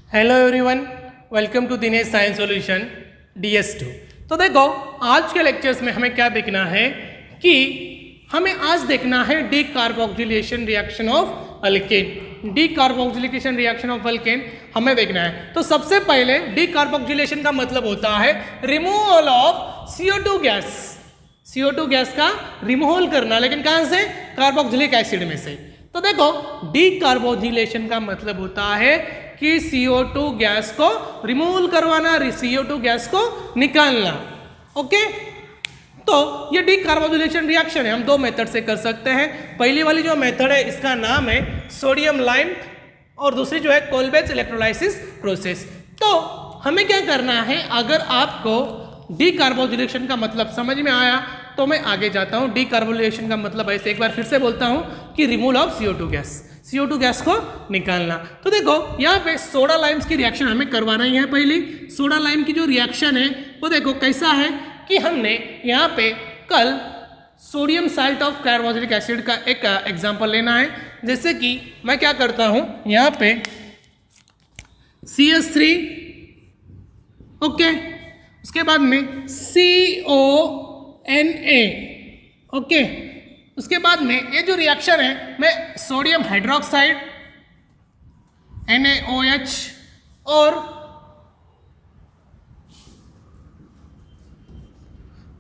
Hello everyone, welcome to Dinesh science solution DS2। तो देखो आज के लेक्चर्स में हमें क्या देखना है कि हमें आज देखना है D carboxylation reaction of alkane. D carboxylation reaction of alkane हमें देखना है। तो सबसे पहले डी कार्बोक्सिलेशन का मतलब होता है removal of CO2 gas. CO2 gas का रिमूवल करना, लेकिन कहां से? कार्बोक्सिलिक एसिड में से। तो देखो डी कार्बोक्सिलेशन का मतलब होता है कि CO2 गैस को रिमूवल करवाना, CO2 गैस को निकालना। ओके, तो ये डी कार्बोक्सिलेशन रिएक्शन है, हम दो मेथड से कर सकते हैं। पहली वाली जो मेथड है इसका नाम है सोडियम लाइम और दूसरी जो है कोलबेच इलेक्ट्रोलाइसिस प्रोसेस। तो हमें क्या करना है, अगर आपको डी कार्बोक्सिलेशन का मतलब समझ में आया तो मैं आगे जाता हूं। डी कार्बोक्सिलेशन का मतलब ऐसे एक बार फिर से बोलता हूं कि removal of CO2 gas, CO2 gas को निकालना। तो देखो यहाँ पे सोडा लाइम्स की रिएक्शन हमें करवाना ही है। पहली सोडा लाइम की जो रिएक्शन है वो देखो कैसा है कि हमने यहाँ पे कल sodium salt of carboxylic acid का एक एग्जांपल लेना है। जैसे कि मैं क्या करता हूँ, यहाँ पे CH3, ओके, उसके बाद में CONA, ओके, उसके बाद में ये जो रिएक्शन है मैं सोडियम हाइड्रोक्साइड NaOH और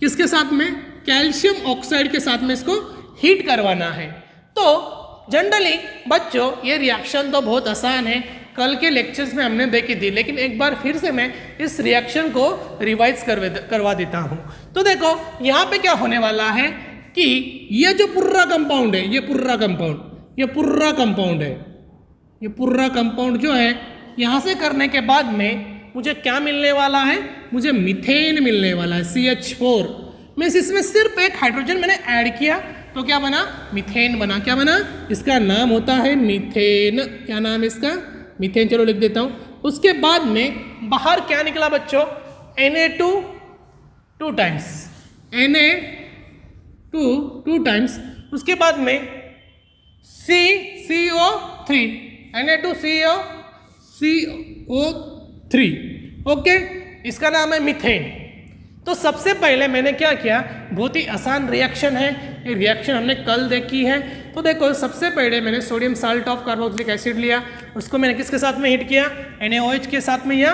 किसके साथ में? कैल्शियम ऑक्साइड के साथ में इसको हीट करवाना है। तो जनरली बच्चों ये रिएक्शन तो बहुत आसान है, कल के लेक्चर्स में हमने देखी थी, लेकिन एक बार फिर से मैं इस रिएक्शन को रिवाइज करवा देता हूँ। तो देखो यहाँ पे क्या होने वाला है कि ये जो पूरा कंपाउंड है, ये पूरा कंपाउंड जो है यहाँ से करने के बाद में मुझे क्या मिलने वाला है? मुझे मीथेन मिलने वाला है, CH4। मैं इसमें सिर्फ एक हाइड्रोजन मैंने ऐड किया तो क्या बना? मीथेन बना। क्या बना? इसका नाम होता है मीथेन। क्या नाम है इसका? मीथेन। चलो लिख देता हूँ। उसके बाद में बाहर क्या निकला बच्चों? Na2 2 times, Na2 2 times. उसके बाद में CO3, Na2CO3, ओके, इसका नाम है मीथेन। तो सबसे पहले मैंने क्या किया, बहुत ही आसान रिएक्शन है, ये रिएक्शन हमने कल देखी है। तो देखो सबसे पहले मैंने sodium salt of carboxylic acid लिया, उसको मैंने किसके साथ में हीट किया? NaOH के साथ में या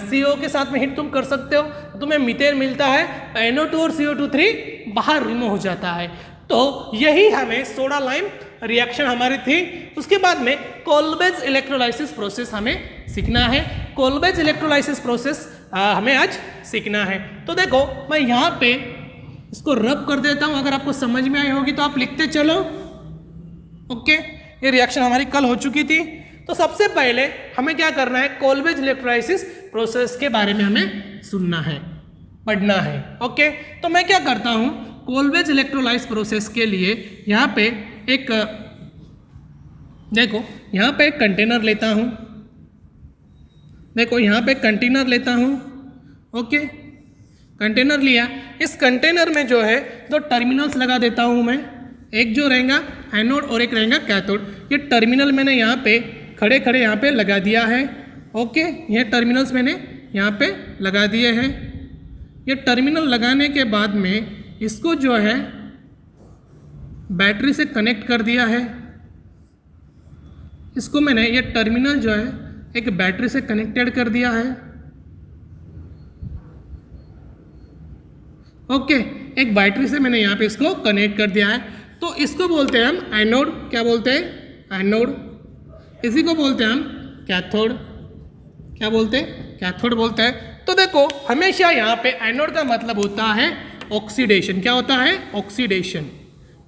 CO के साथ में हीट तुम कर सकते हो। तो तुम्हें मीथेन मिलता है, NO2 और CO2 बाहर रिमूव हो जाता है। तो यही हमें सोडा लाइम रिएक्शन हमारी थी। उसके बाद में कोलबेज इलेक्ट्रोलाइसिस प्रोसेस हमें सीखना है। कोलबेज इलेक्ट्रोलाइसिस प्रोसेस हमें आज सीखना है। तो देखो मैं यहाँ पे इसको रब कर देता हूँ, अगर आपको समझ में आई होगी तो आप लिखते चलो। ओके, ये रिएक्शन हमारी कल हो चुकी थी। तो सबसे पहले हमें क्या करना है, कोलबेज इलेक्ट्रोलाइसिस प्रोसेस के बारे में हमें सुनना है, पढ़ना है। ओके, तो मैं क्या करता हूँ, कोलबेज इलेक्ट्रोलाइसिस प्रोसेस के लिए यहाँ पे एक देखो यहाँ पे एक कंटेनर लेता हूँ। देखो यहाँ पे कंटेनर लेता हूँ। ओके, कंटेनर लिया। इस कंटेनर में जो है दो टर्मिनल्स लगा देता हूँ मैं, एक जो रहेगा एनोड और एक रहेगा कैथोड। ये टर्मिनल मैंने यहाँ पे खड़े खड़े यहाँ पे लगा दिया है। ओके, ये टर्मिनल्स मैंने यहाँ पे लगा दिए हैं। ये टर्मिनल लगाने के बाद में इसको जो है बैटरी से कनेक्ट कर दिया है। इसको मैंने ये टर्मिनल जो है एक बैटरी से कनेक्टेड कर दिया है। ओके, एक बैटरी से मैंने यहाँ पे इसको कनेक्ट कर दिया है। तो इसको बोलते हैं हम एनोड। क्या बोलते हैं? एनोड। इसी को बोलते हैं हम कैथोड। क्या बोलते हैं? कैथोड बोलते हैं। तो देखो हमेशा यहाँ पे एनोड का मतलब होता है ऑक्सीडेशन। क्या होता है? ऑक्सीडेशन।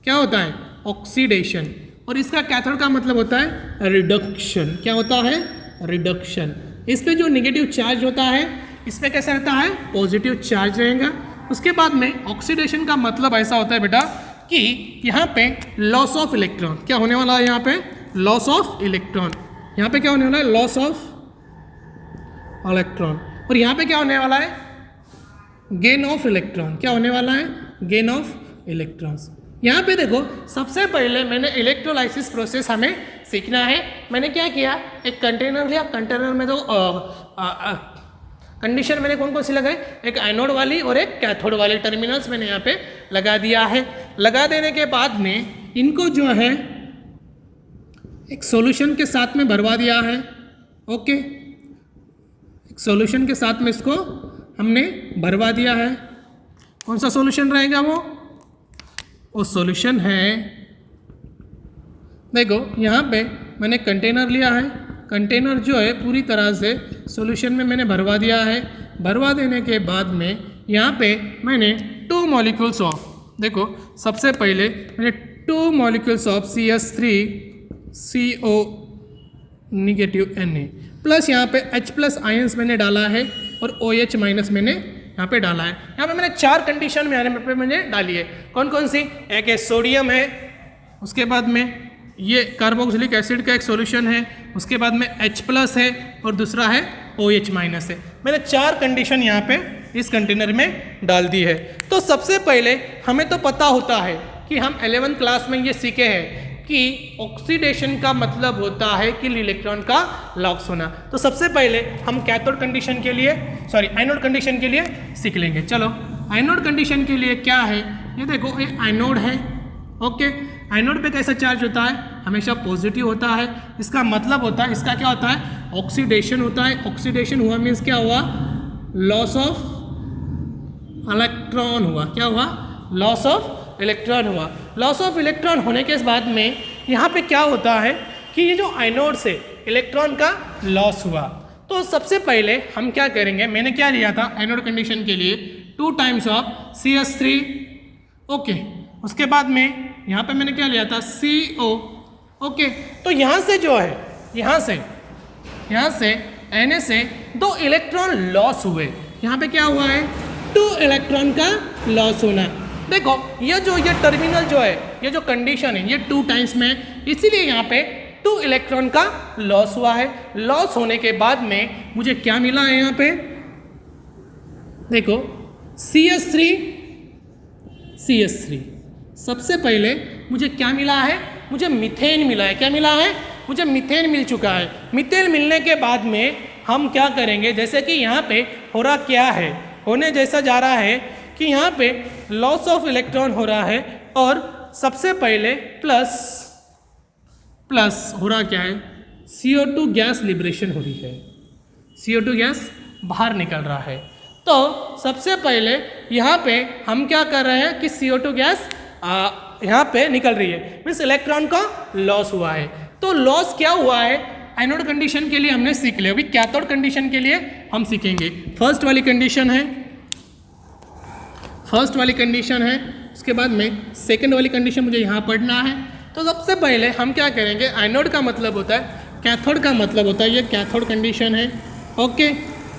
क्या होता है? ऑक्सीडेशन। और इसका कैथोड का मतलब होता है रिडक्शन। क्या होता है? रिडक्शन। इस पे जो नेगेटिव चार्ज होता है इस पे कैसा रहता है? पॉजिटिव चार्ज रहेगा। उसके बाद में ऑक्सीडेशन का मतलब ऐसा होता है बेटा कि यहाँ पे लॉस ऑफ इलेक्ट्रॉन। क्या होने वाला है यहाँ पे? Loss of electron. यहाँ पे क्या होने वाला है? Loss of electron. और यहाँ पे क्या होने वाला है? Gain of electron. क्या होने वाला है? Gain of electrons. यहाँ पे देखो सबसे पहले मैंने इलेक्ट्रोलाइसिस प्रोसेस हमें सीखना है। मैंने क्या किया, एक कंटेनर लिया, कंटेनर में तो कंडीशन मैंने कौन कौन सी लगाई, एक एनोड वाली और एक कैथोड वाली टर्मिनल्स मैंने यहाँ पे लगा दिया है। लगा देने के बाद में इनको जो है एक सॉल्यूशन के साथ में भरवा दिया है। ओके, एक सॉल्यूशन के साथ में इसको हमने भरवा दिया है। कौन सा सॉल्यूशन रहेगा वो सॉल्यूशन है, देखो यहाँ पे मैंने कंटेनर लिया है, कंटेनर जो है पूरी तरह से सॉल्यूशन में मैंने भरवा दिया है। भरवा देने के बाद में यहाँ पे मैंने 2 मॉलिक्यूल्स ऑफ, देखो सबसे पहले मैंने 2 molecules of CH3CO negative Na plus यहाँ पे H+ आयंस मैंने डाला है और OH- मैंने यहाँ पे डाला है। यहाँ पे मैंने 4 कंडीशन में आने पे मैंने डाली है। कौन कौन सी, एक है सोडियम है, उसके बाद में ये कार्बोक्सिलिक एसिड का एक सॉल्यूशन है, उसके बाद में H+ है और दूसरा है OH- है। मैंने 4 कंडीशन यहाँ पे इस कंटेनर में डाल दी है। तो सबसे पहले हमें तो पता होता है कि हम 11th क्लास में ये सीखे हैं कि ऑक्सीडेशन का मतलब होता है कि इलेक्ट्रॉन का लॉस होना। तो सबसे पहले हम कैथोड कंडीशन के लिए एनोड कंडीशन के लिए सीख लेंगे। चलो एनोड कंडीशन के लिए क्या है, ये देखो ये एनोड है। ओके, एनोड पे कैसा चार्ज होता है, हमेशा पॉजिटिव होता है। इसका मतलब होता है, इसका क्या होता है, ऑक्सीडेशन होता है। ऑक्सीडेशन हुआ मीन्स क्या हुआ, लॉस ऑफ इलेक्ट्रॉन हुआ। क्या हुआ, लॉस ऑफ इलेक्ट्रॉन हुआ। लॉस ऑफ इलेक्ट्रॉन होने के बाद में यहाँ पे क्या होता है कि ये जो एनोड से इलेक्ट्रॉन का लॉस हुआ। तो सबसे पहले हम क्या करेंगे, मैंने क्या लिया था एनोड कंडीशन के लिए 2 टाइम्स ऑफ CH3। ओके, उसके बाद में यहाँ पे मैंने क्या लिया था CO। ओके, तो यहाँ से जो है यहाँ से Na से 2 इलेक्ट्रॉन लॉस हुए। यहाँ पे क्या हुआ है, 2 इलेक्ट्रॉन का लॉस होना। देखो ये टर्मिनल जो है, ये जो कंडीशन है ये 2 टाइम्स में, इसीलिए यहाँ पे 2 इलेक्ट्रॉन का लॉस हुआ है। लॉस होने के बाद में मुझे क्या मिला है, यहाँ पे देखो CH3 सबसे पहले मुझे क्या मिला है, मुझे मीथेन मिला है। क्या मिला है, मुझे मीथेन मिल चुका है। मीथेन मिलने के बाद में हम क्या करेंगे, जैसे कि यहाँ पे हो रहा क्या है, होने जैसा जा रहा है कि यहाँ पे लॉस ऑफ इलेक्ट्रॉन हो रहा है और सबसे पहले प्लस हो रहा क्या है, CO2 गैस लिबरेशन हो रही है। CO2 गैस बाहर निकल रहा है। तो सबसे पहले यहाँ पे हम क्या कर रहे हैं कि CO2 गैस यहाँ पे निकल रही है, मीन्स इलेक्ट्रॉन का लॉस हुआ है। तो लॉस क्या हुआ है, एनोड कंडीशन के लिए हमने सीख लिया। अभी कैथोड कंडीशन के लिए हम सीखेंगे। फर्स्ट वाली कंडीशन है, उसके बाद में सेकंड वाली कंडीशन मुझे यहाँ पढ़ना है। तो सबसे पहले हम क्या करेंगे, एनोड का मतलब होता है, कैथोड का मतलब होता है, ये कैथोड कंडीशन है। ओके,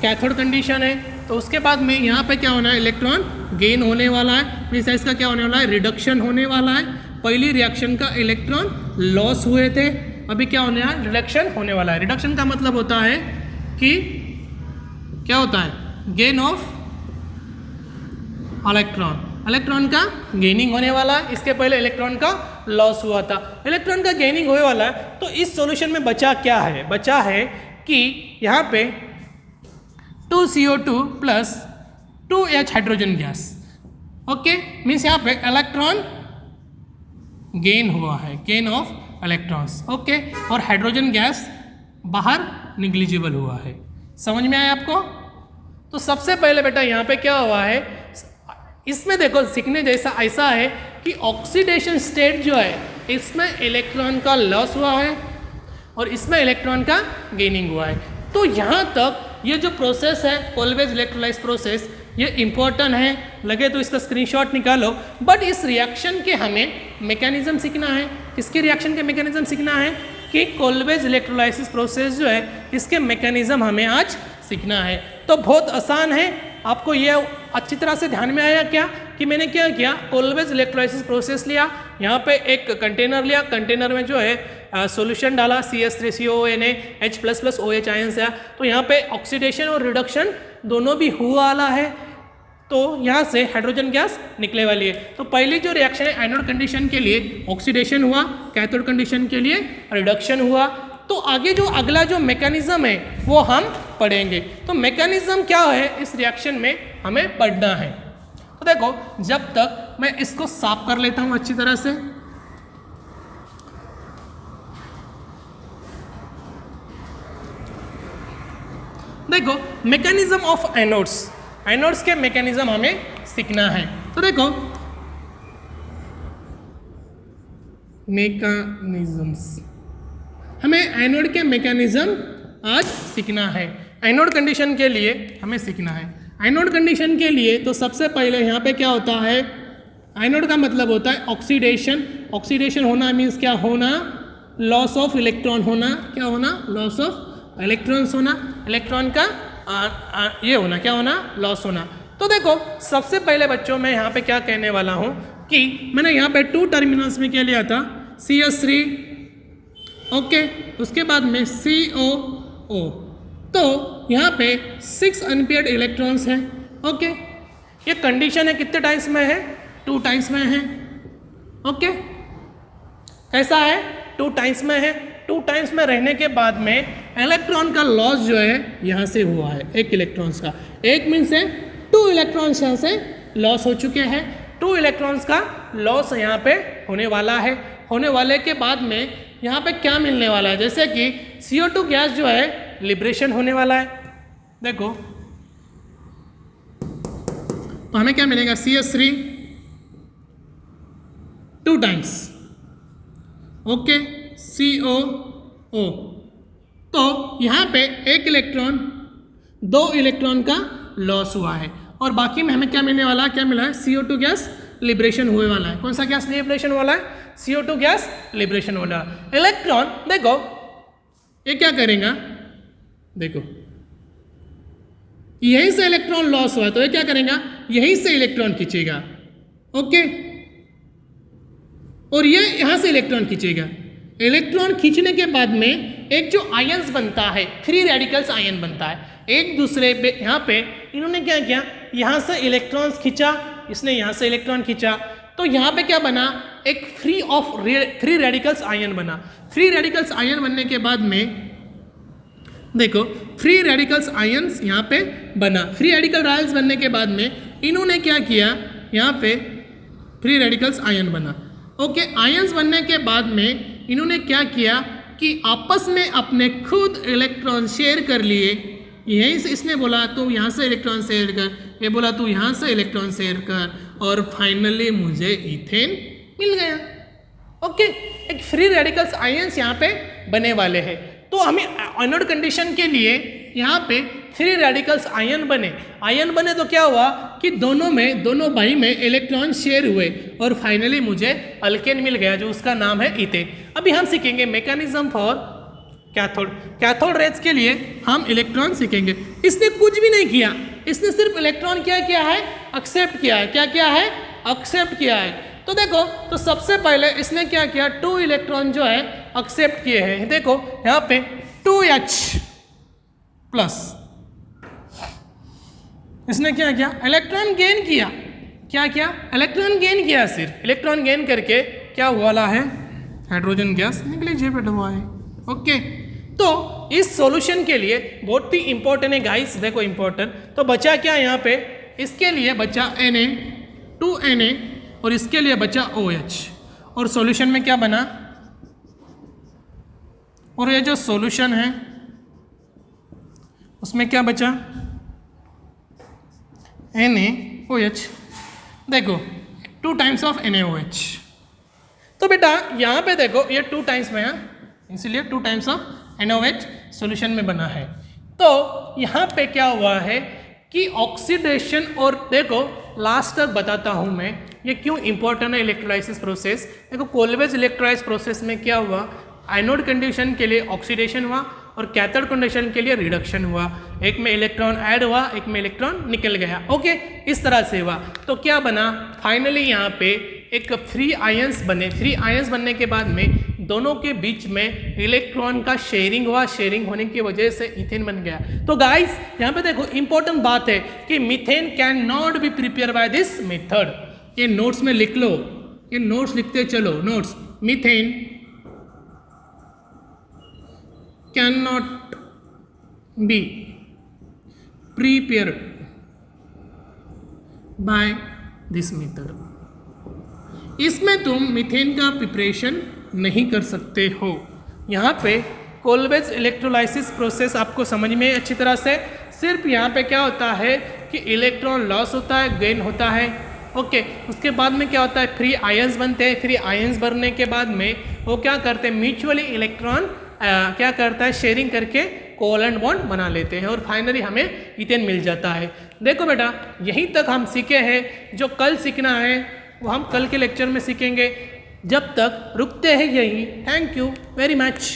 कैथोड कंडीशन है। तो उसके बाद में यहाँ पे क्या होना है, इलेक्ट्रॉन गेन होने वाला है, मीन्स इसका क्या होने वाला है, रिडक्शन होने वाला है। पहली रिएक्शन का इलेक्ट्रॉन लॉस हुए थे, अभी क्या होने है, रिडक्शन होने वाला है। रिडक्शन का मतलब होता है कि क्या होता है, गेन ऑफ इलेक्ट्रॉन का गेनिंग होने वाला है। इसके पहले इलेक्ट्रॉन का लॉस हुआ था, इलेक्ट्रॉन का गेनिंग होने वाला है। तो इस सॉल्यूशन में बचा क्या है, बचा है कि यहाँ पे 2CO2 plus 2H hydrogen gas. Okay, means यहाँ पे इलेक्ट्रॉन गेन हुआ है, गेन ऑफ इलेक्ट्रॉन्स। ओके, और हाइड्रोजन गैस बाहर निग्लिजिबल हुआ है। समझ में आया आपको? तो सबसे पहले बेटा यहाँ पे क्या हुआ है, इसमें देखो सीखने जैसा ऐसा है कि ऑक्सीडेशन स्टेट जो है इसमें इलेक्ट्रॉन का लॉस हुआ है और इसमें इलेक्ट्रॉन का गेनिंग हुआ है। तो यहाँ तक ये जो प्रोसेस है कोल्वेज इलेक्ट्रोलाइज प्रोसेस, ये इम्पोर्टेंट है, लगे तो इसका स्क्रीनशॉट निकालो। बट इस रिएक्शन के हमें मैकेनिज्म सीखना है। किसके रिएक्शन के मैकेनिज्म सीखना है कि कोल्वेज इलेक्ट्रोलाइसिस प्रोसेस जो है इसके मैकेनिज्म हमें आज सीखना है। तो बहुत आसान है, आपको ये अच्छी तरह से ध्यान में आया क्या कि मैंने क्या किया, कोल्वेज इलेक्ट्रोलाइसिस प्रोसेस लिया, यहाँ पे एक कंटेनर लिया, कंटेनर में जो है सॉल्यूशन डाला, CH3CONA H++ OH आयंस है। तो यहाँ पे ऑक्सीडेशन और रिडक्शन दोनों भी हुआ वाला है। तो यहाँ से हाइड्रोजन गैस निकले वाली है। तो पहली जो रिएक्शन है एनोड कंडीशन के लिए ऑक्सीडेशन हुआ, कैथोड कंडीशन के लिए रिडक्शन हुआ। तो आगे जो अगला जो मैकेनिज्म है वो हम पढ़ेंगे। तो मैकेनिज्म क्या है इस रिएक्शन में हमें पढ़ना है। तो देखो, जब तक मैं इसको साफ कर लेता हूँ अच्छी तरह से। देखो, मैकेनिज्म ऑफ एनोड्स, एनोड्स के मैकेनिज्म हमें सीखना है। तो देखो, मैकेनिज्म्स, हमें एनोड के मैकेनिज्म आज सीखना है। एनोड कंडीशन के लिए हमें सीखना है। एनोड कंडीशन के लिए तो सबसे पहले यहाँ पे क्या होता है, एनोड का मतलब होता है ऑक्सीडेशन। ऑक्सीडेशन होना मीन्स क्या होना, लॉस ऑफ इलेक्ट्रॉन होना। क्या होना, लॉस ऑफ इलेक्ट्रॉन्स होना। इलेक्ट्रॉन का ये होना, क्या होना, लॉस होना। तो देखो, सबसे पहले बच्चों मैं यहाँ पे क्या कहने वाला हूँ कि मैंने यहाँ पे 2 टर्मिनल्स में क्या लिया था, CH3, ओके, उसके बाद में COO। तो यहाँ पे 6 अनपेयर्ड इलेक्ट्रॉन्स हैं, ओके। ये कंडीशन है कितने टाइम्स में है, 2 टाइम्स में है, ओके। कैसा है, 2 टाइम्स में है। 2 टाइम्स में रहने के बाद में इलेक्ट्रॉन का लॉस जो है यहाँ से हुआ है, 1 इलेक्ट्रॉन्स का। 1 मीन्स है 2 इलेक्ट्रॉन्स यहाँ से लॉस हो चुके हैं। 2 इलेक्ट्रॉन्स का लॉस यहाँ पे होने वाला है। होने वाले के बाद में यहाँ पे क्या मिलने वाला है, जैसे कि CO2 गैस जो है लिबरेशन होने वाला है। देखो, तो हमें क्या मिलेगा, CH3 2 टाइम्स, ओके, COO। तो यहाँ पे 1 इलेक्ट्रॉन, 2 इलेक्ट्रॉन का लॉस हुआ है और बाकी में हमें क्या मिलने वाला है, क्या मिला है, CO2 गैस लिबरेशन हुए वाला है। कौन सा गैस लिबरेशन वाला है, CO2 गैस लिबरेशन वाला है। इलेक्ट्रॉन देखो ये क्या करेगा, देखो यहीं से इलेक्ट्रॉन लॉस हुआ तो ये क्या करेगा, यहीं से इलेक्ट्रॉन खींचेगा, ओके, और ये यहां से इलेक्ट्रॉन खींचेगा। इलेक्ट्रॉन खींचने के बाद में एक जो आयंस बनता है, फ्री रेडिकल्स आयन बनता है एक दूसरे पे। यहाँ पे इन्होंने क्या किया, यहाँ से इलेक्ट्रॉन्स खींचा, इसने यहाँ से इलेक्ट्रॉन खींचा, तो यहाँ पे क्या बना, एक फ्री रेडिकल्स आयन बना। फ्री रेडिकल्स आयन बनने के बाद में देखो, फ्री रेडिकल्स आयंस यहाँ पे बना। फ्री रेडिकल आयंस बनने के बाद में इन्होंने क्या किया, यहाँ पे फ्री रेडिकल्स आयन बना, ओके। आयंस बनने के बाद में इन्होंने क्या किया कि आपस में अपने खुद इलेक्ट्रॉन शेयर कर लिए। यहीं से इसने बोला तू यहाँ से इलेक्ट्रॉन शेयर कर, ये बोला तू यहाँ से इलेक्ट्रॉन शेयर कर, और फाइनली मुझे इथेन मिल गया, ओके। एक फ्री रेडिकल्स आयंस यहाँ पे बने वाले हैं। तो हमें एनोड कंडीशन के लिए यहाँ पे फ्री रेडिकल्स आयन बने तो क्या हुआ कि दोनों भाई में इलेक्ट्रॉन शेयर हुए और फाइनली मुझे अल्केन मिल गया जो उसका नाम है इथेन। अभी हम सीखेंगे मैकेनिज्म फॉर कैथोड रेज के लिए हम इलेक्ट्रॉन सीखेंगे। इसने कुछ भी नहीं किया, इसने सिर्फ इलेक्ट्रॉन क्या किया है, एक्सेप्ट किया है। क्या किया है, एक्सेप्ट किया है। तो देखो, तो सबसे पहले इसने क्या किया, 2 इलेक्ट्रॉन जो है एक्सेप्ट किए हैं। देखो यहाँ पे 2H प्लस, इसने क्या किया, इलेक्ट्रॉन गेन किया। क्या किया, इलेक्ट्रॉन गेन किया। सिर्फ इलेक्ट्रॉन गेन करके क्या हुआ वाला है, हाइड्रोजन गैस निकले जे बैठा हुआ है, ओके। तो इस सॉल्यूशन के लिए बहुत ही इंपॉर्टेंट है गाइस, देखो इंपॉर्टेंट। तो बचा क्या यहाँ पे, इसके लिए बचा Na, 2Na, और इसके लिए बचा OH। और सॉल्यूशन में क्या बना, और ये जो सॉल्यूशन है उसमें क्या बचा, NaOH। देखो 2 टाइम्स ऑफ NaOH। तो बेटा यहाँ पे देखो ये 2 टाइम्स में है, इसलिए 2 टाइम्स ऑफ NaOH सॉल्यूशन में बना है। तो यहाँ पे क्या हुआ है कि ऑक्सीडेशन, और देखो लास्ट तक बताता हूँ मैं ये क्यों इंपॉर्टेंट है इलेक्ट्रोलाइसिस प्रोसेस। देखो कोल्वेज इलेक्ट्रोलाइसिस प्रोसेस में क्या हुआ, एनोड कंडीशन के लिए ऑक्सीडेशन हुआ और कैथोड कंडीशन के लिए रिडक्शन हुआ। एक में इलेक्ट्रॉन ऐड हुआ, एक में इलेक्ट्रॉन निकल गया, ओके। इस तरह से हुआ। तो क्या बना, फाइनली यहाँ पे एक फ्री आयंस बने। फ्री आयंस बनने के बाद में दोनों के बीच में इलेक्ट्रॉन का शेयरिंग हुआ, शेयरिंग होने की वजह से इथेन बन गया। तो गाइस यहाँ पे देखो इंपॉर्टेंट बात है कि methane can not be prepare by this method. ये नोट्स में लिख लो, ये नोट्स लिखते चलो, notes. Methane can not be prepared by this method. इसमें तुम मीथेन का प्रिपरेशन नहीं कर सकते हो। यहाँ पे कोलवेज इलेक्ट्रोलाइसिस प्रोसेस आपको समझ में अच्छी तरह से, सिर्फ यहाँ पे क्या होता है कि इलेक्ट्रॉन लॉस होता है, गेन होता है। ओके, उसके बाद में क्या होता है, फ्री आयंस बनते हैं। फ्री आयंस बनने के बाद में वो क्या करते हैं, म्यूचुअली इलेक्ट्रॉन क्या करता है, शेयरिंग करके कोवेलेंट बॉन्ड बना लेते हैं और फाइनली हमें इथेन मिल जाता है। देखो बेटा, यहीं तक हम सीखे हैं। जो कल सीखना है वो हम कल के लेक्चर में सीखेंगे। जब तक रुकते हैं यहीं। Thank you very much.